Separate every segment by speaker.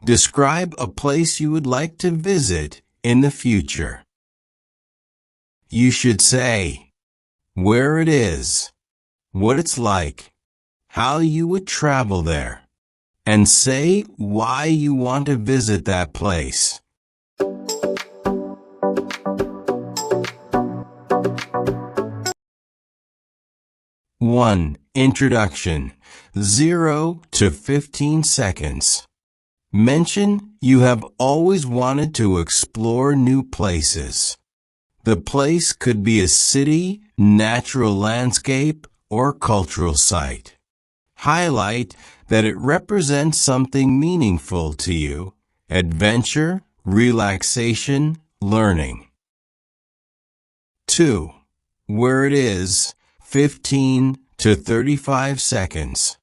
Speaker 1: Describe a place you would like to visit in the future. You should say where it is, what it's like, how you would travel there, and say why you want to visit that place. One. Introduction. 0 to 15 seconds. Mention you have always wanted to explore new places. The place could be a city, natural landscape, or cultural site. Highlight that it represents something meaningful to you: adventure, relaxation, learning. 2. Where it is. 15 to 35 seconds.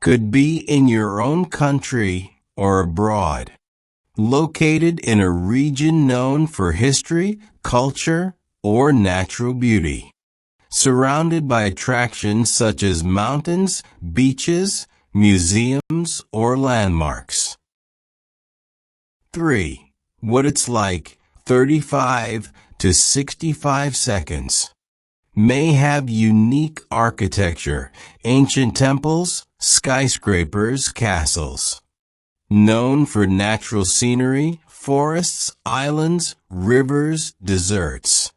Speaker 1: Could be in your own country or abroad. Located in a region known for history, culture, or natural beauty. Surrounded by attractions such as mountains, beaches, museums, or landmarks. 3. What it's like. 35 to 65 seconds. May have unique architecture, ancient temples, skyscrapers, castles. Known for natural scenery, forests, islands, rivers, deserts.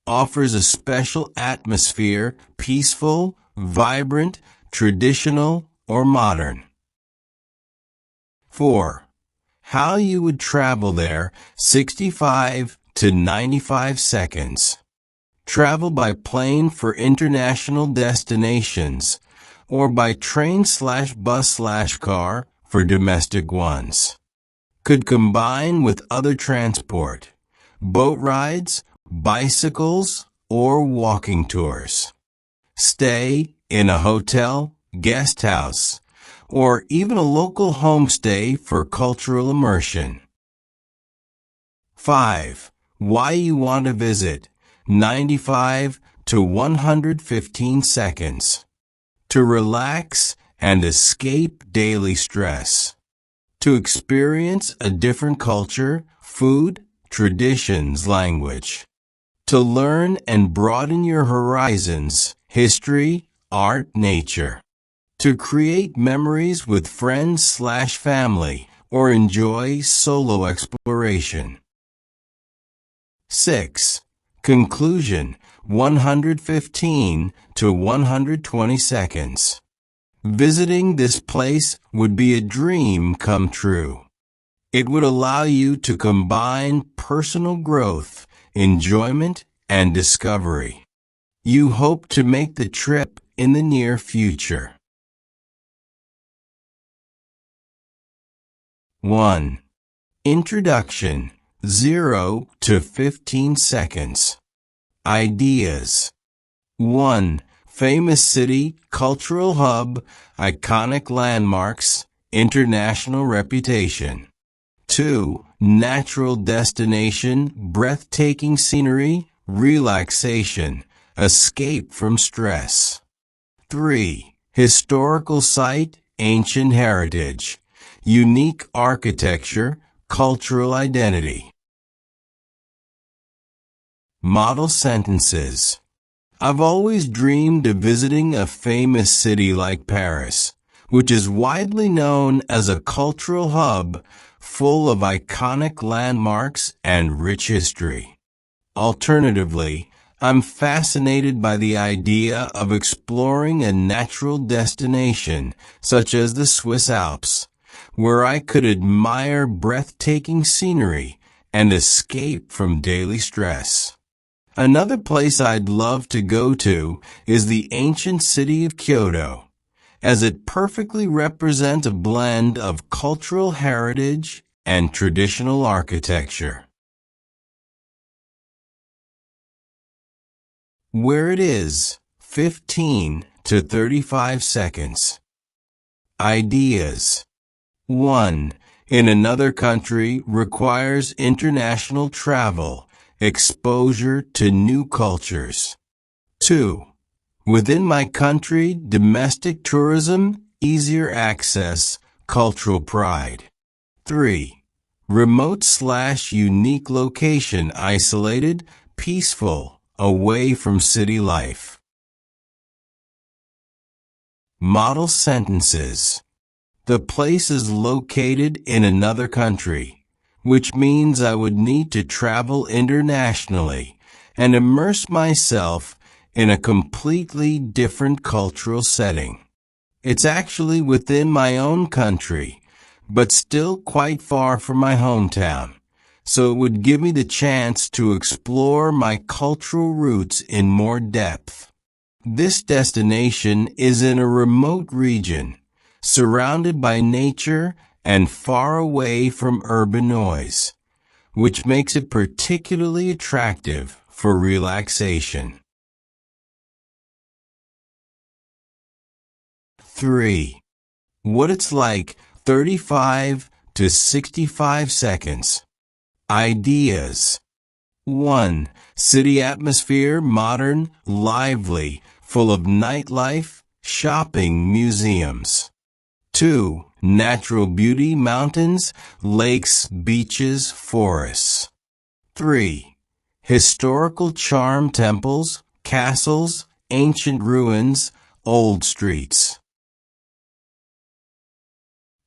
Speaker 1: Offers a special atmosphere, peaceful, vibrant, traditional, or modern. 4. How you would travel there. 65 to 95 seconds. Travel by plane for international destinations, or by train/bus/car for domestic ones. Could combine with other transport, boat rides, bicycles, or walking tours. Stay in a hotel, guest house, or even a local homestay for cultural immersion. 5. Why you want to visit. 95 to 115 seconds. To relax and escape daily stress. To experience a different culture, food, traditions, language. To learn and broaden your horizons, history, art, nature. To create memories with friends/family or enjoy solo exploration. 6. Conclusion. 115 to 120 seconds. Visiting this place would be a dream come true. It would allow you to combine personal growth, enjoyment, and discovery. You hope to make the trip in the near future. 1. Introduction. 0 to 15 seconds. Ideas. 1. Famous city, cultural hub, iconic landmarks, international reputation. 2. Natural destination, breathtaking scenery, relaxation, escape from stress. 3. Historical site, ancient heritage, unique architecture, cultural identity. Model sentences. I've always dreamed of visiting a famous city like Paris, which is widely known as a cultural hub full of iconic landmarks and rich history. Alternatively, I'm fascinated by the idea of exploring a natural destination such as the Swiss Alps, where I could admire breathtaking scenery and escape from daily stress. Another place I'd love to go to is the ancient city of Kyoto, as it perfectly represents a blend of cultural heritage and traditional architecture. Where it is. 15 to 35 seconds. Ideas. 1. In another country requires international travel, exposure to new cultures. 2. Within my country, domestic tourism, easier access, cultural pride. 3. Remote/unique location, isolated, peaceful, away from city life. Model sentences. The place is located in another country, which means I would need to travel internationally and immerse myself in a completely different cultural setting. It's actually within my own country, but still quite far from my hometown, so it would give me the chance to explore my cultural roots in more depth. This destination is in a remote region, surrounded by nature and far away from urban noise, which makes it particularly attractive for relaxation. 3. What it's like, 35 to 65 seconds. Ideas. 1. City atmosphere, modern, lively, full of nightlife, shopping, museums. 2. Natural beauty, mountains, lakes, beaches, forests. 3. Historical charm, temples, castles, ancient ruins, old streets.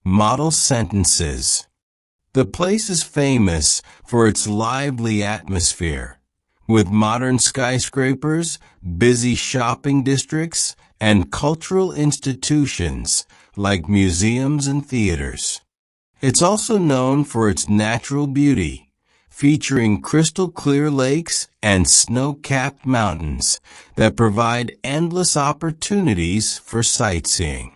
Speaker 1: Model sentences. The place is famous for its lively atmosphere, with modern skyscrapers, busy shopping districts, and cultural institutions like museums and theaters. It's also known for its natural beauty, featuring crystal-clear lakes and snow-capped mountains that provide endless opportunities for sightseeing.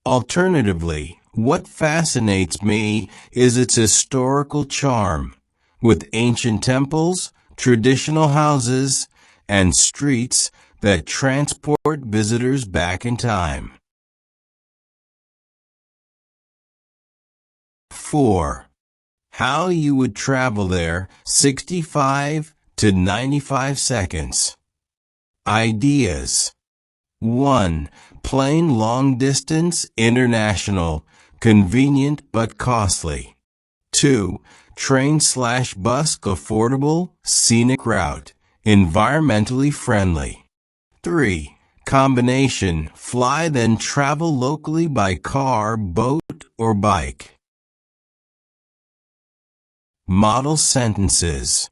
Speaker 1: Alternatively, what fascinates me is its historical charm, with ancient temples, traditional houses, and streets that transport visitors back in time. 4. How you would travel there, 65 to 95 seconds. Ideas. 1. Plane long distance, international, convenient but costly. 2. Train/bus, affordable, scenic route, environmentally friendly. 3. Combination, fly then travel locally by car, boat, or bike. Model sentences.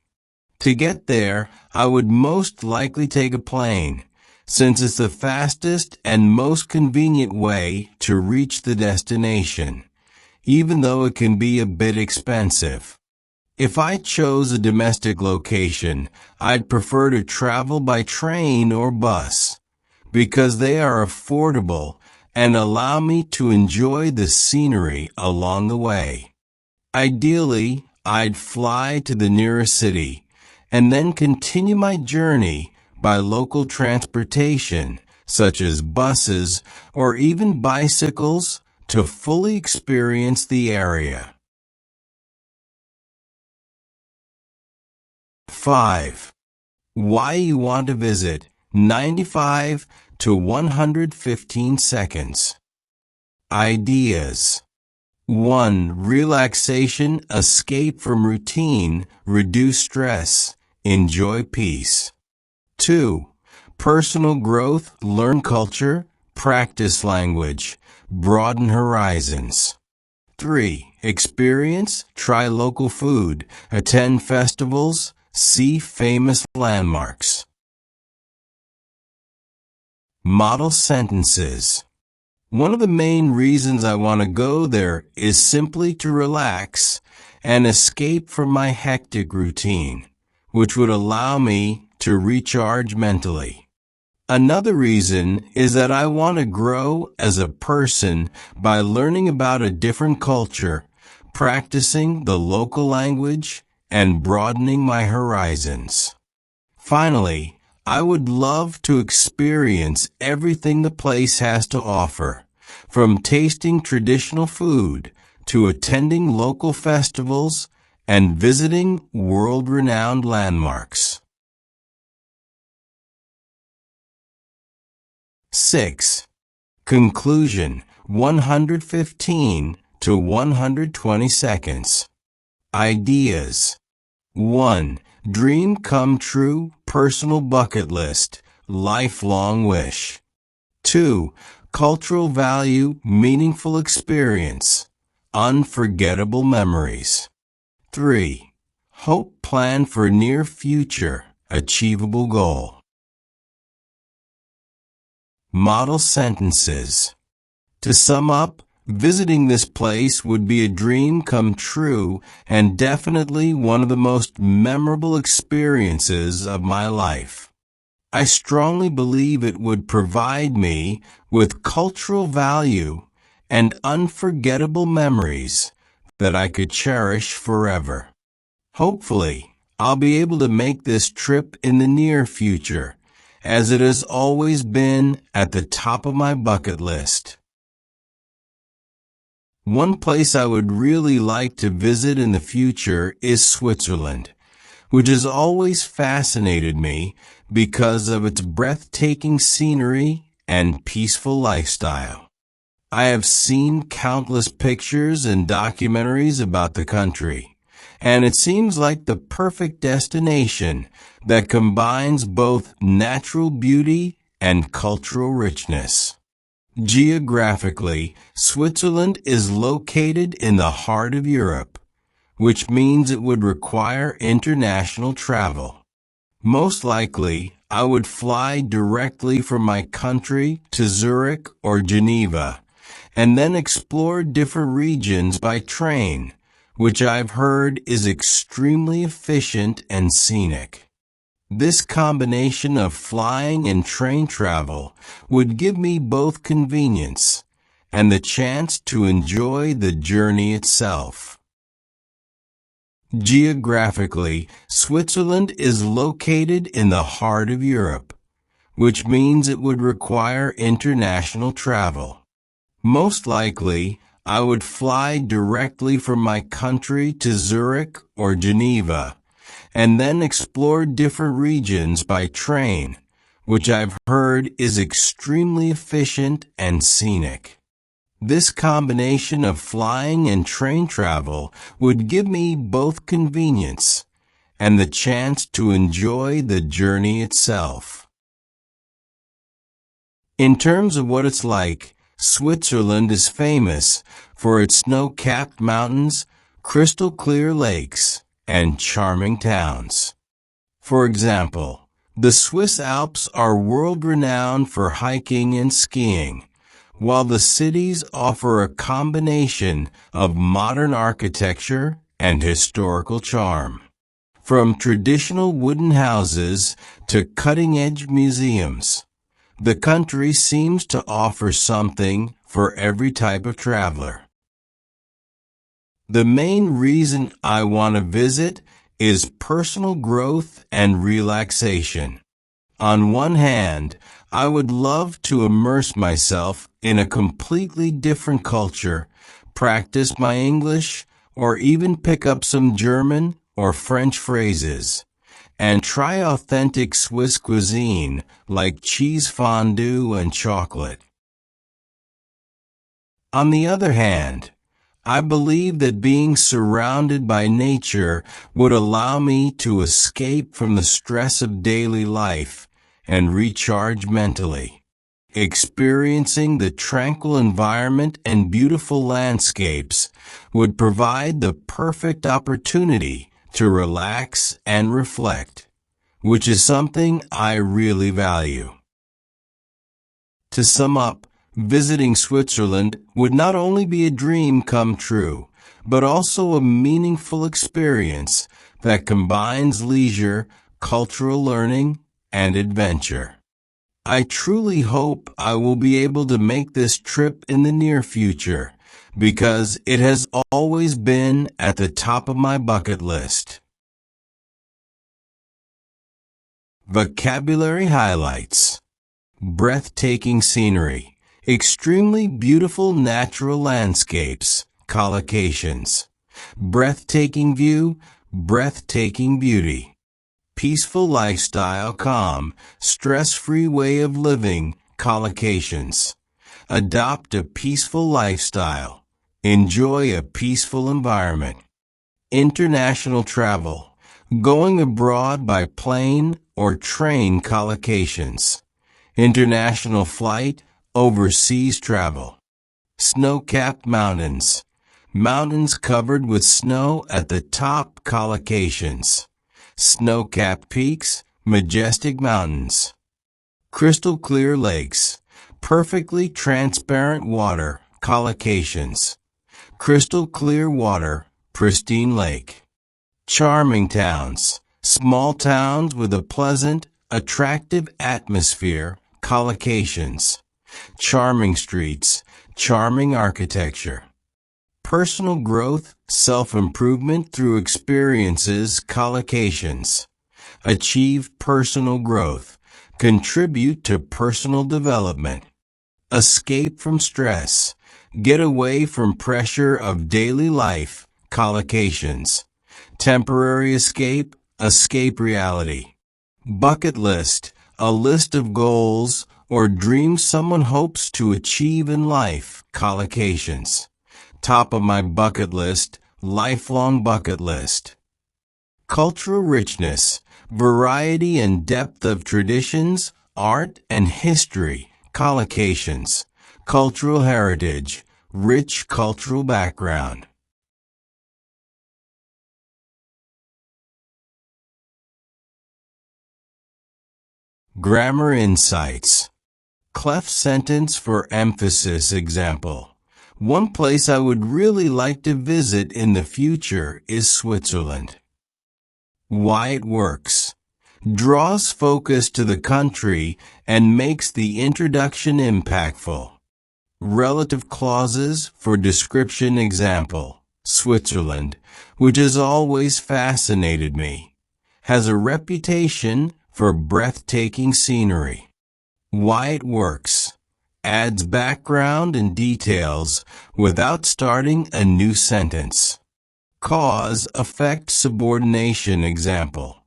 Speaker 1: To get there, I would most likely take a plane, since it's the fastest and most convenient way to reach the destination, even though it can be a bit expensive. If I chose a domestic location, I'd prefer to travel by train or bus, because they are affordable and allow me to enjoy the scenery along the way. Ideally, I'd fly to the nearest city and then continue my journey by local transportation, such as buses or even bicycles, to fully experience the area. 5. Why you want to visit, 95 to 115 seconds. Ideas. 1. Relaxation, escape from routine, reduce stress, enjoy peace. 2. Personal growth, learn culture, practice language, broaden horizons. 3. Experience, try local food, attend festivals, see famous landmarks. Model sentences. One of the main reasons I want to go there is simply to relax and escape from my hectic routine, which would allow me to recharge mentally. Another reason is that I want to grow as a person by learning about a different culture, practicing the local language, and broadening my horizons. Finally, I would love to experience everything the place has to offer, from tasting traditional food to attending local festivals and visiting world-renowned landmarks. 6. Conclusion, 115 to to 120 seconds. Ideas. 1. Dream come true, personal bucket list, lifelong wish. 2. Cultural value, meaningful experience, unforgettable memories. 3. Hope plan for near future, achievable goal. Model sentences. To sum up, visiting this place would be a dream come true and definitely one of the most memorable experiences of my life. I strongly believe it would provide me with cultural value and unforgettable memories that I could cherish forever. Hopefully, I'll be able to make this trip in the near future, as it has always been at the top of my bucket list. One place I would really like to visit in the future is Switzerland, which has always fascinated me because of its breathtaking scenery and peaceful lifestyle. I have seen countless pictures and documentaries about the country, and it seems like the perfect destination that combines both natural beauty and cultural richness. Geographically, Switzerland is located in the heart of Europe, which means it would require international travel. Most likely, I would fly directly from my country to Zurich or Geneva, and then explore different regions by train, which I've heard is extremely efficient and scenic. This combination of flying and train travel would give me both convenience and the chance to enjoy the journey itself. Geographically, Switzerland is located in the heart of Europe, which means it would require international travel. Most likely, I would fly directly from my country to Zurich or Geneva, and then explore different regions by train, which I've heard is extremely efficient and scenic. This combination of flying and train travel would give me both convenience and the chance to enjoy the journey itself. In terms of what it's like, Switzerland is famous for its snow-capped mountains, crystal clear lakes, and charming towns. For example, the Swiss Alps are world-renowned for hiking and skiing, while the cities offer a combination of modern architecture and historical charm. From traditional wooden houses to cutting-edge museums, the country seems to offer something for every type of traveler. The main reason I want to visit is personal growth and relaxation. On one hand, I would love to immerse myself in a completely different culture, practice my English, or even pick up some German or French phrases, and try authentic Swiss cuisine like cheese fondue and chocolate. On the other hand, I believe that being surrounded by nature would allow me to escape from the stress of daily life and recharge mentally. Experiencing the tranquil environment and beautiful landscapes would provide the perfect opportunity to relax and reflect, which is something I really value. To sum up, visiting Switzerland would not only be a dream come true, but also a meaningful experience that combines leisure, cultural learning, and adventure. I truly hope I will be able to make this trip in the near future, because it has always been at the top of my bucket list. Vocabulary highlights: breathtaking scenery, extremely beautiful natural landscapes, collocations, breathtaking view, breathtaking beauty, peaceful lifestyle, calm, stress-free way of living, collocations, adopt a peaceful lifestyle, Enjoy a peaceful environment. International travel. Going abroad by plane or train collocations. International flight, overseas travel. Snow-capped mountains. Mountains covered with snow at the top collocations. Snow-capped peaks, majestic mountains. Crystal clear lakes. Perfectly transparent water, collocations. Crystal clear water, pristine lake. Charming towns. Small towns with a pleasant, attractive atmosphere, collocations. Charming streets, charming architecture. Personal growth, self-improvement through experiences, collocations. Achieve personal growth. Contribute to personal development. Escape from stress. Get away from pressure of daily life, collocations. Temporary escape, escape reality. Bucket list, a list of goals or dreams someone hopes to achieve in life, collocations. Top of my bucket list, lifelong bucket list. Cultural richness, variety and depth of traditions, art and history, collocations. Cultural heritage, rich cultural background. Grammar insights. Clef sentence for emphasis example. One place I would really like to visit in the future is Switzerland. Why it works. Draws focus to the country and makes the introduction impactful. Relative clauses for description example. Switzerland, which has always fascinated me, has a reputation for breathtaking scenery. Why it works. Adds background and details without starting a new sentence. Cause-effect subordination example.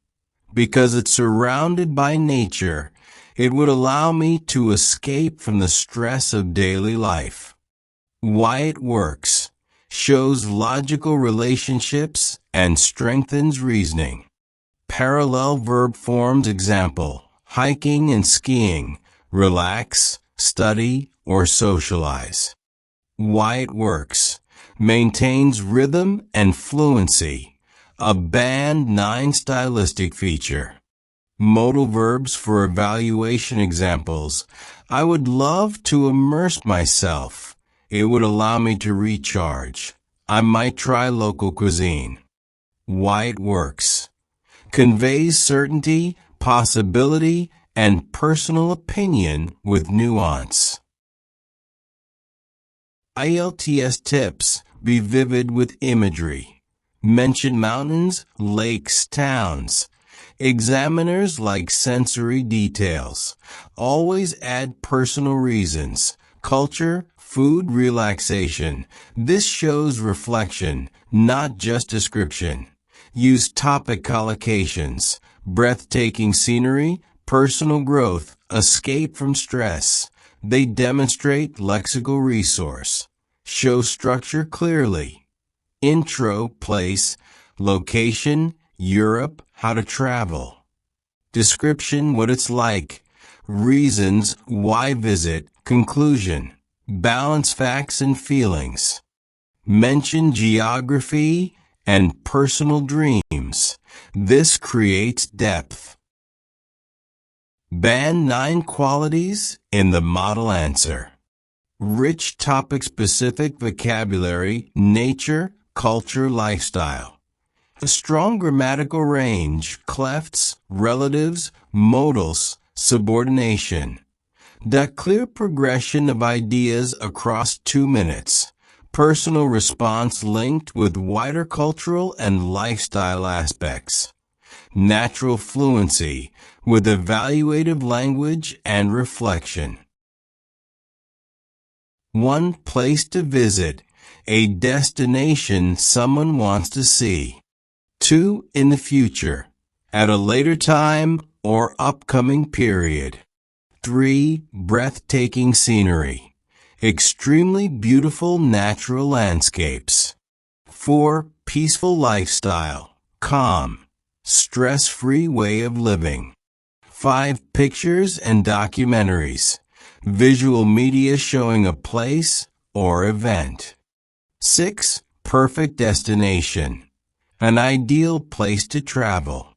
Speaker 1: Because it's surrounded by nature, it would allow me to escape from the stress of daily life. Why it works. Shows logical relationships and strengthens reasoning. Parallel verb forms example. Hiking and skiing. Relax, study, or socialize. Why it works. Maintains rhythm and fluency. A band 9 stylistic feature. Modal verbs for evaluation examples. I would love to immerse myself. It would allow me to recharge. I might try local cuisine. Why it works. Conveys certainty, possibility, and personal opinion with nuance. IELTS tips. Be vivid with imagery. Mention mountains, lakes, towns. Examiners like sensory details. Always add personal reasons. Culture, food, relaxation. This shows reflection, not just description. Use topic collocations. Breathtaking scenery, personal growth, escape from stress. They demonstrate lexical resource. Show structure clearly. Intro, place, location, Europe, how to travel. Description, what it's like. Reasons, why visit, conclusion. Balance facts and feelings. Mention geography and personal dreams. This creates depth. Band 9 qualities in the model answer. Rich topic-specific vocabulary, nature, culture, lifestyle. A strong grammatical range, clefts, relatives, modals, subordination. The clear progression of ideas across 2 minutes. Personal response linked with wider cultural and lifestyle aspects. Natural fluency with evaluative language and reflection. 1 place to visit, a destination someone wants to see. 2 in the future, at a later time or upcoming period. 3 breathtaking scenery, extremely beautiful natural landscapes. 4. Peaceful lifestyle, calm, stress-free way of living. 5. Pictures and documentaries, visual media showing a place or event. 6. Perfect destination, an ideal place to travel.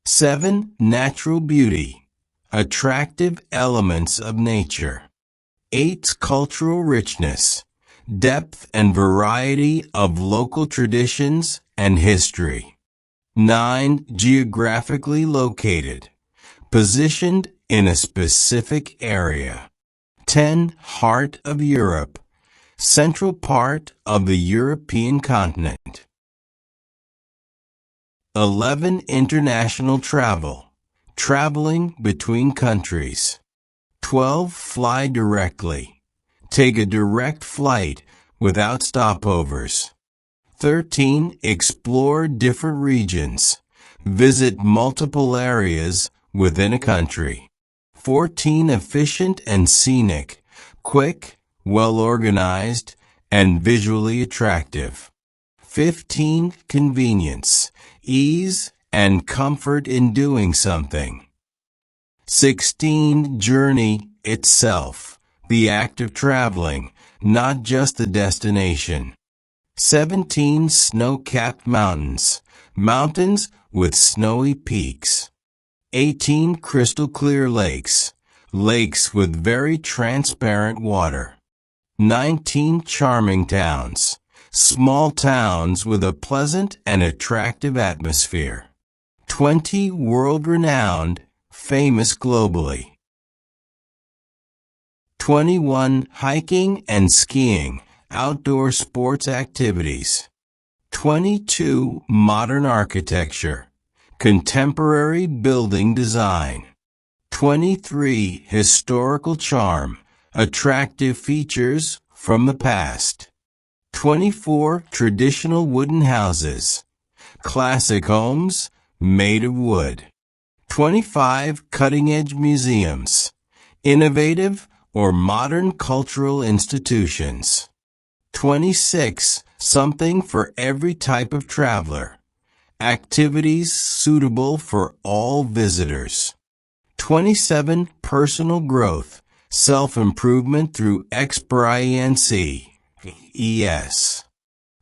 Speaker 1: 7. Natural beauty, attractive elements of nature. 8. Cultural richness, depth and variety of local traditions and history. 9. Geographically located, positioned in a specific area. 10. Heart of Europe, central part of the European continent. 11. International travel, traveling between countries. 12. Fly directly, take a direct flight without stopovers. 13. Explore different regions, visit multiple areas within a country. 14. Efficient and scenic, quick, well-organized, and visually attractive. 15. Convenience, ease, and comfort in doing something. 16. Journey itself, the act of traveling, not just the destination. 17. Snow-capped mountains, mountains with snowy peaks. 18. Crystal clear lakes, lakes with very transparent water. 19. Charming towns, small towns with a pleasant and attractive atmosphere. 20. World-renowned, famous globally. 21. Hiking and skiing, outdoor sports activities. 22. Modern architecture, contemporary building design. 23. Historical charm, attractive features from the past. 24. Traditional wooden houses, classic homes made of wood. 25. Cutting-edge museums, innovative or modern cultural institutions. 26. Something for every type of traveler, activities suitable for all visitors. 27. Personal growth, self-improvement through experience.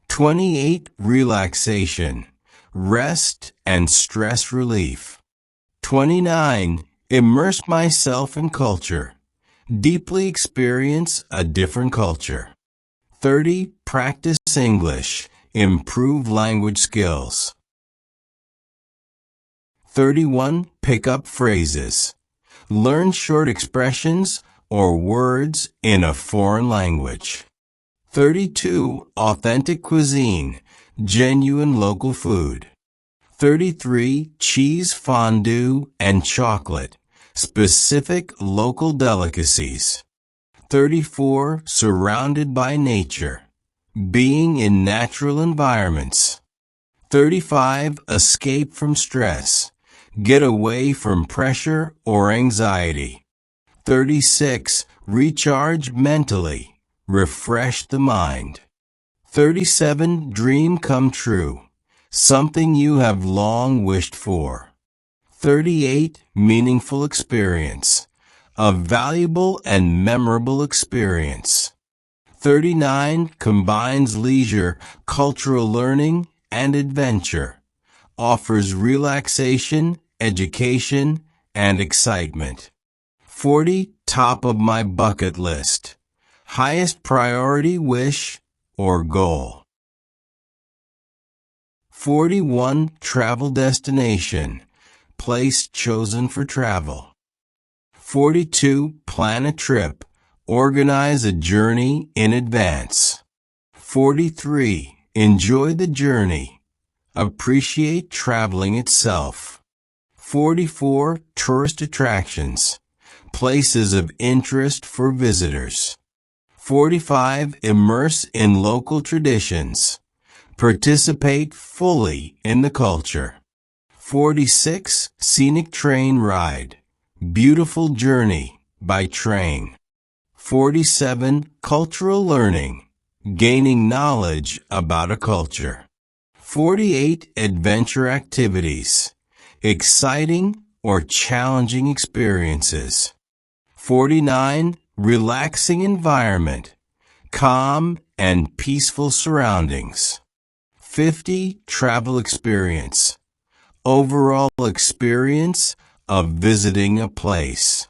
Speaker 1: 28. Relaxation, rest and stress relief. 29. Immerse myself in culture, deeply experience a different culture. 30. Practice English, improve language skills. 31. Pick up phrases, learn short expressions or words in a foreign language. 32. Authentic cuisine, genuine local food. 33. Cheese fondue and chocolate, specific local delicacies. 34. Surrounded by nature, being in natural environments. 35. Escape from stress, get away from pressure or anxiety. 36. Recharge mentally, refresh the mind. 37. Dream come true, something you have long wished for. 38. Meaningful experience, a valuable and memorable experience. 39. Combines leisure, cultural learning, and adventure, offers relaxation, education, and excitement. 40. Top of my bucket list, highest priority wish or goal. 41. Travel destination, place chosen for travel. 42. Plan a trip, organize a journey in advance. 43. Enjoy the journey, appreciate traveling itself. 44. Tourist attractions, places of interest for visitors. 45. Immerse in local traditions, participate fully in the culture. 46. Scenic train ride, beautiful journey by train. 47. Cultural learning, gaining knowledge about a culture. 48. Adventure activities, exciting or challenging experiences. 49. Relaxing environment, calm and peaceful surroundings. 50. Travel experience, overall experience of visiting a place.